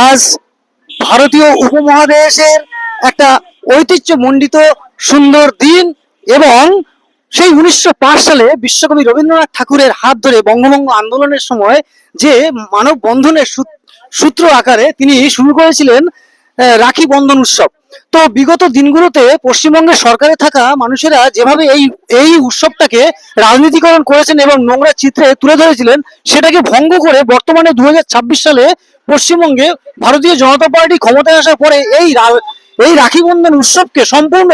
আজ ভারতীয় উপমহাদেশের একটা ঐতিহ্যমণ্ডিত সুন্দর দিন, এবং সেই 1905 সালে বিশ্বকবি রবীন্দ্রনাথ ঠাকুরের হাত ধরে বঙ্গভঙ্গ আন্দোলনের সময় যে মানববন্ধনের সূত্র আকারে তিনি শুরু করেছিলেন রাখি বন্ধন উৎসব। তো বিগত দিনগুলোতে পশ্চিমবঙ্গের সরকারে থাকা মানুষেরা যেভাবে এই এই উৎসবটাকে রাজনীতিকরণ করেছেন এবং নোংরা চিত্রে তুলে ধরেছিলেন, সেটাকে ভঙ্গ করে বর্তমানে 2026 সালে পশ্চিমবঙ্গে ভারতীয় জনতা পার্টি ক্ষমতায় আসার পরে এই রাখি বন্ধন উৎসবকে সম্পূর্ণ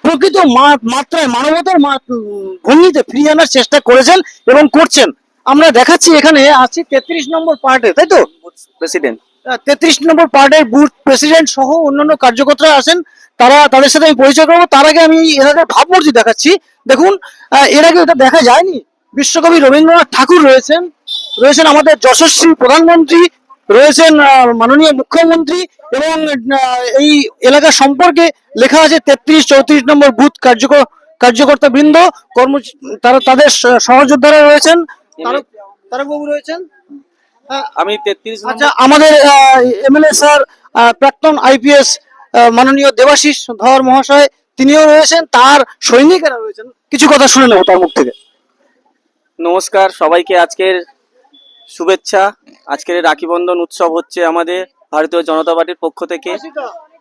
প্রকৃত মাত্রায় মানবতার ভঙ্গিতে ফিরিয়ে আনার চেষ্টা করেছেন এবং করছেন। আমরা দেখাচ্ছি, এখানে আছি 33 নম্বর পার্টে, তাই তো? প্রেসিডেন্ট 33 নম্বর পার্টের বুথ প্রেসিডেন্ট সহ অন্যান্য কার্যকর্তারা আছেন। তাদের সাথে আমি পরিচয় করবো। তার আগে আমি এনাদের ভাবমূর্তি দেখাচ্ছি। দেখুন, এর আগে এটা দেখা যায়নি। বিশ্বকবি রবীন্দ্রনাথ ঠাকুর রয়েছেন, রয়েছেন আমাদের যশস্বী প্রধানমন্ত্রী, রয়েছেন মাননীয় মুখ্যমন্ত্রী, এবং এই এলাকা সম্পর্কে লেখা আছে 33-34 নম্বর বুথ কার্যকর্তা বৃন্দ, তারা তাদের সহযোদ্ধারা রয়েছেন। তারকবাবু রয়েছেন। আমি 33 আচ্ছা, আমাদের এমএলএ স্যার, প্রাক্তন আইপিএস মাননীয় দেবাশিস ধর মহাশয়, তিনিও রয়েছেন। তার সৈনিকেরা রয়েছেন। কিছু কথা শুনে নেবো তার মুখ থেকে। নমস্কার সবাইকে, আজকের শুভেচ্ছা। আজকের রাখি বন্ধন উৎসব হচ্ছে আমাদের ভারতীয় জনতা পার্টির পক্ষ থেকে।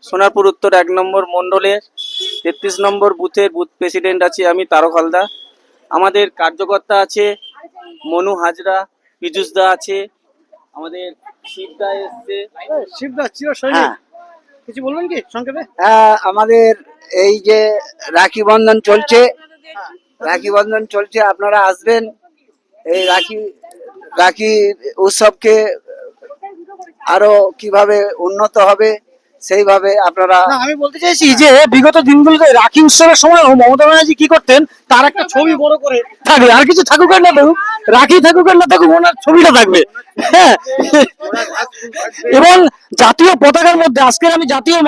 সোনারপুর উত্তর 1 নম্বর মন্ডলের 33 নম্বর বুথের বুথ প্রেসিডেন্ট আছি আমি, তারক হালদার। আমাদের কার্যকর্তা আছে মনু হাজরা, পীযুষ দা আছে, আমাদের শিবদা এসছে। শিবদা চির সৈনিক, কিছু বলবেন কি সংক্ষেপে? আমাদের এই যে রাখি বন্ধন চলছে, আপনারা আসবেন। এই রাখি উৎসবকে আরো কিভাবে উন্নত হবে সেইভাবে আপনারা। আমি বলতে চাইছি যে বিগত দিনগুলোতে রাখি উৎসবের সময় মমতা ব্যানার্জি কি করতেন, তার একটা ছবি বড় করে থাকবে, আর কিছু থাকুক আর না থাকুক, রাখি থাকুক আর না থাকুক, ওনার ছবিটা থাকবে। হ্যাঁ, এবং জাতীয় পতাকার মধ্যে, আজকে আমি জাতীয়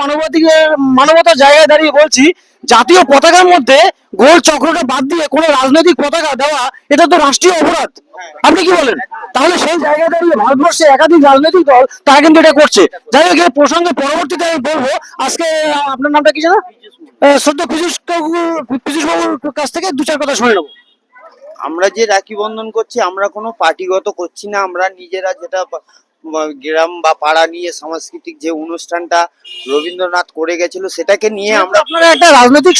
মানবতার জায়গায় দাঁড়িয়ে বলছি, জাতীয় পতাকার মধ্যে গোল চক্রটা বাদ দিয়ে কোনো রাজনৈতিক পতাকা দেওয়া, এটা তো রাষ্ট্রীয় অপরাধ। আপনি কি বলেন? তাহলে সেই জায়গায় দাঁড়িয়ে ভারতবর্ষে একাধিক রাজনৈতিক দল তারা কিন্তু এটা করছে। যাই হোক, এই প্রসঙ্গে পরবর্তীতে আমি বলবো। আজকে আপনার নামটা কি জানা? শ্রদ্ধা পীযুষ বাবুর কাছ থেকে 2-4 কথা শুনে নেবো। আমরা যে রাখি বন্ধন করছি, আমরা কোনো পার্টিগত করছি না। আমরা নিজেরা যেটা গ্রাম বা পাড়া নিয়ে সাংস্কৃতিক যে অনুষ্ঠানটা রবীন্দ্রনাথ করে গেছিল, সেটাকে নিয়ে আমরা। আপনারা একটা রাজনৈতিক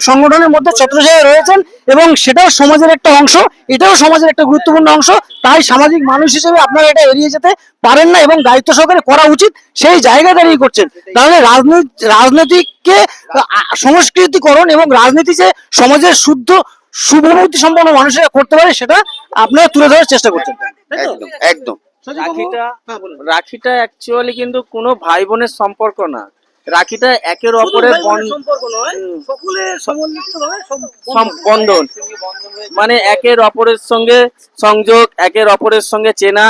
সংগঠনের মধ্যে ছত্রছায়া রয়েছেন, এবং সেটাও সমাজের একটা অংশ, এটাও সমাজের একটা গুরুত্বপূর্ণ অংশ। তাই সামাজিক মানুষ হিসেবে আপনারা এটা এড়িয়ে যেতে পারেন না, এবং দায়িত্ব সহকারে করা উচিত। সেই জায়গা দাঁড়িয়ে করছেন। তাহলে রাজনীতিকে সংস্কৃতিকরণ এবং রাজনীতি যে সমাজের শুদ্ধ শুভনীতি সম্পন্ন মানুষেরা করতে পারে, সেটা আপনারা তুলে ধরার চেষ্টা করছেন। একদম একদম। রাখিটা অ্যাকচুয়ালি কিন্তু কোনো ভাই বোনের সম্পর্ক না। রাখিটা একের অপরের বন্ধন, মানে একের অপরের সঙ্গে সংযোগ, একের অপরের সঙ্গে চেনা।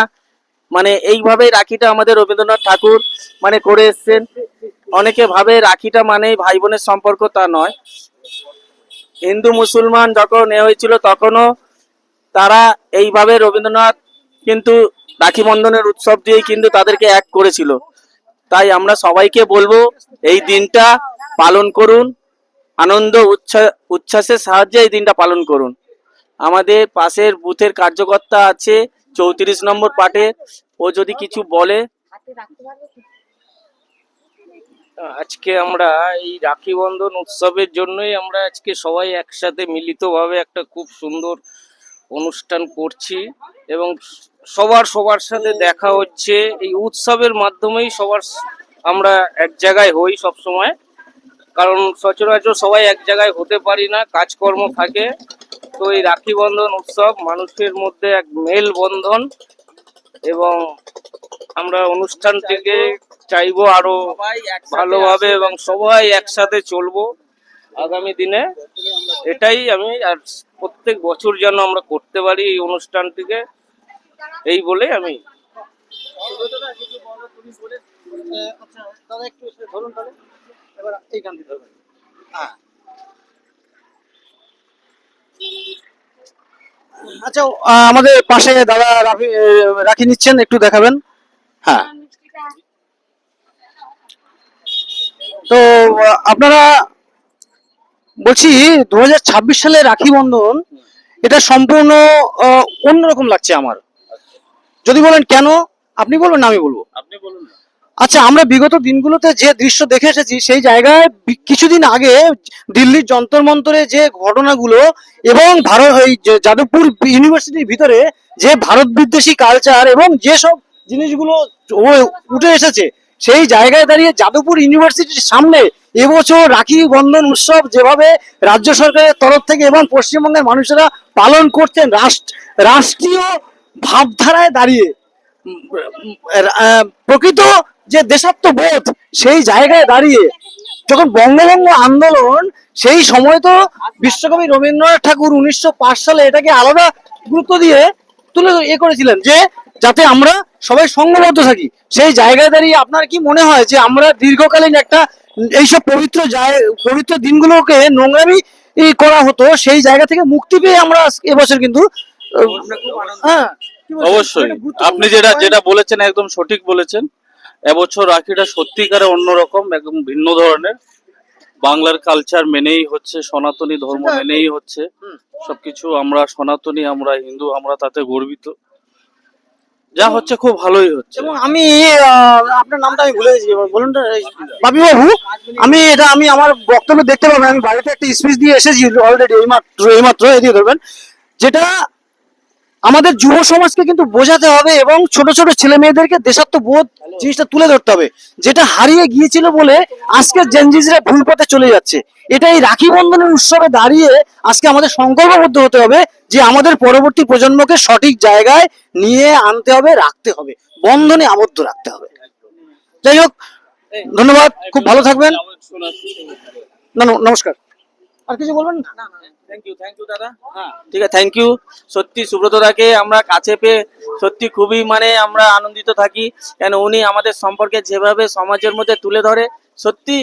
মানে এইভাবেই রাখিটা আমাদের রবীন্দ্রনাথ ঠাকুর মানে করে এসছেন। অনেকে ভাবে রাখিটা মানেই ভাই বোনের সম্পর্ক, তা নয়। হিন্দু মুসলমান যখন হয়েছিল, তখনও তারা এইভাবে রবীন্দ্রনাথ কিন্তু রাখি বন্ধনের উৎসব দিয়েই কিন্তু তাদেরকে এক করেছিল। তাই আমরা সবাইকে বলবো, এই দিনটা পালন করুন, আনন্দ উচ্ছ্বাসের সাহায্যে এই দিনটা পালন করুন। আমাদের পাশের বুথের কার্যকর্তা আছে 34 নম্বর পার্টে, ও যদি কিছু বলে। আজকে আমরা এই রাখি বন্ধন উৎসবের জন্যই আমরা আজকে সবাই একসাথে মিলিতভাবে একটা খুব সুন্দর অনুষ্ঠান করছি, এবং সবার সাথে দেখা হচ্ছে। এই উৎসবের মাধ্যমেই আমরা এক জায়গায় হই সব সময়, কারণ সচরাচর সবাই এক জায়গায় হতে পারি না, কাজকর্ম থাকে। তো এই রাখি বন্ধন উৎসব মানুষের মধ্যে এক মেল বন্ধন, এবং আমরা অনুষ্ঠান থেকে চাইবো আরো ভালোভাবে এবং সবাই একসাথে চলবো আগামী দিনে। এটাই আমি, আর প্রত্যেক বছর যেন আমরা করতে পারি এই অনুষ্ঠানটিকে, এই বলে আমি। আচ্ছা, আমাদের পাশে দাদা রাখি নিচ্ছেন, একটু দেখাবেন। হ্যাঁ, আপনারা বলছি 2026 সালে রাখি বন্ধন এটা সম্পূর্ণ অন্যরকম লাগছে আমার। যদি বলেন কেন, আপনি বলবেন না আমি বলবো? আপনি বলুন না। আচ্ছা, আমরা বিগত দিনগুলোতে যে দৃশ্য দেখে এসেছি সেই জায়গায় কিছুদিন আগে দিল্লির যন্তর মন্তরে যে ঘটনাগুলো এবং ভারত এই যে যাদবপুর ইউনিভার্সিটির ভিতরে যে ভারত বিদ্বেষী কালচার এবং যেসব জিনিসগুলো উঠে এসেছে, সেই জায়গায় দাঁড়িয়ে যাদবপুর ইউনিভার্সিটির সামনে এবছর রাখি বন্ধন উৎসব যেভাবে রাজ্য সরকারের তরফ থেকে এবং পশ্চিমবঙ্গের মানুষেরা পালন করছেন রাষ্ট্রীয় ভাবধারায় দাঁড়িয়ে প্রকৃত যে দেশাত্মবোধ সেই জায়গায় দাঁড়িয়ে যখন বঙ্গভঙ্গ আন্দোলন, সেই সময় তো বিশ্বকবি রবীন্দ্রনাথ ঠাকুর 1905 সালে এটাকে আলাদা গুরুত্ব দিয়ে তুলে করেছিলেন যে যাতে আমরা সবাই সংঘবদ্ধ থাকি। সেই জায়গায় দাঁড়িয়ে আপনার কি মনে হয় যে আমরা দীর্ঘকালীন একটা এইসব পবিত্র দিনগুলোকে নোংরামি করা হতো, সেই জায়গা থেকে মুক্তি পেয়ে আমরা এবছর কিন্তু হ্যাঁ কি বলছেন? অবশ্যই একটা গুরুত্বপূর্ণ আপনি যেটা point। যেটা বলেছেন একদম সঠিক বলেছেন। এবছর রাখিটা সত্যিকারে অন্যরকম, একদম ভিন্ন ধরনের। বাংলার কালচার মেনেই হচ্ছে, সনাতনী ধর্ম সেটা- মেনেই হচ্ছে সবকিছু। আমরা সনাতনী, আমরা হিন্দু, আমরা তাতে গর্বিত। যা হচ্ছে খুব ভালোই হচ্ছে। এবং আমি আপনার নামটা আমি ভুলে গেছি, বলুন তো, বাপি বাবু। আমি আমার বক্তব্য দেখতে পাবেন, আমি বাড়িতে একটা স্পিচ দিয়ে এসেছি অলরেডি, এইমাত্র এদিকে ধরবেন, যেটা আমাদের যুব সমাজকে কিন্তু বোঝাতে হবে এবং ছোট ছোট ছেলে মেয়েদেরকে দেশাত্মবোধ জিনিসটা তুলে ধরতে হবে, যেটা হারিয়ে গিয়েছিল বলে আজকে জেনজিজরা ভুল পথে চলে যাচ্ছে। এটা এই রাখি বন্ধনের উৎসবে দাঁড়িয়ে আজকে আমাদের সংকল্পবদ্ধ হতে হবে যে আমাদের পরবর্তী প্রজন্মকে সঠিক জায়গায় নিয়ে আনতে হবে, রাখতে হবে, বন্ধনে আবদ্ধ রাখতে হবে। যাই হোক, ধন্যবাদ, খুব ভালো থাকবেন। নমস্কার। আর কিছু বলবেন না? থ্যাংক ইউ দাদা। হ্যাঁ ঠিক আছে, থ্যাংক ইউ। সত্যি সুব্রতদাকে আমরা কাছে পেয়ে সত্যি খুবই মানে আমরা আনন্দিত থাকি, কেন উনি আমাদের সম্পর্কে যেভাবে সমাজের মধ্যে তুলে ধরে, সত্যি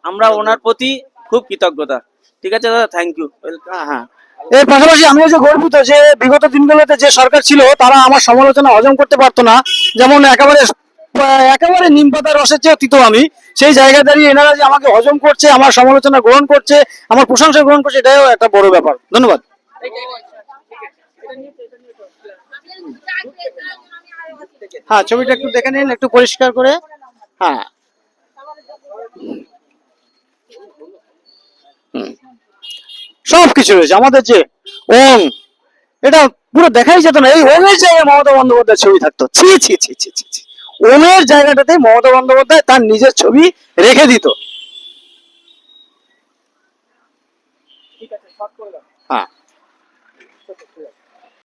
আমরা ওনার প্রতি খুব কৃতজ্ঞতা। ঠিক আছে দাদা, থ্যাংক ইউ। হ্যাঁ হ্যাঁ, এর পাশাপাশি আমিও যে গর্বিত যে বিগত দিনগুলোতে যে সরকার ছিল তারা আমার সমালোচনা হজম করতে পারতো না, যেমন একেবারে নিম পাতার রসের চেয়ে তিতো আমি, সেই জায়গায় দাঁড়িয়ে এনারা যে আমাকে হজম করছে, আমার সমালোচনা গ্রহণ করছে, আমার প্রশংসা গ্রহণ করছে, এটাও একটা বড় ব্যাপার। ধন্যবাদ। হ্যাঁ, ছবিটা একটু দেখে নিন, একটু পরিষ্কার করে। হ্যাঁ, সবকিছু রয়েছে আমাদের যে ওং, এটা পুরো দেখাই যেত না, এই ওমের জায়গায় মমতা বন্দ্যোপাধ্যায়ের ছবি থাকতো। ছি ছি ছি ছি ছি ছি। ওমের জায়গাটাতে মমতা বন্দ্যোপাধ্যায় তার নিজের ছবি রেখে দিত। হ্যাঁ,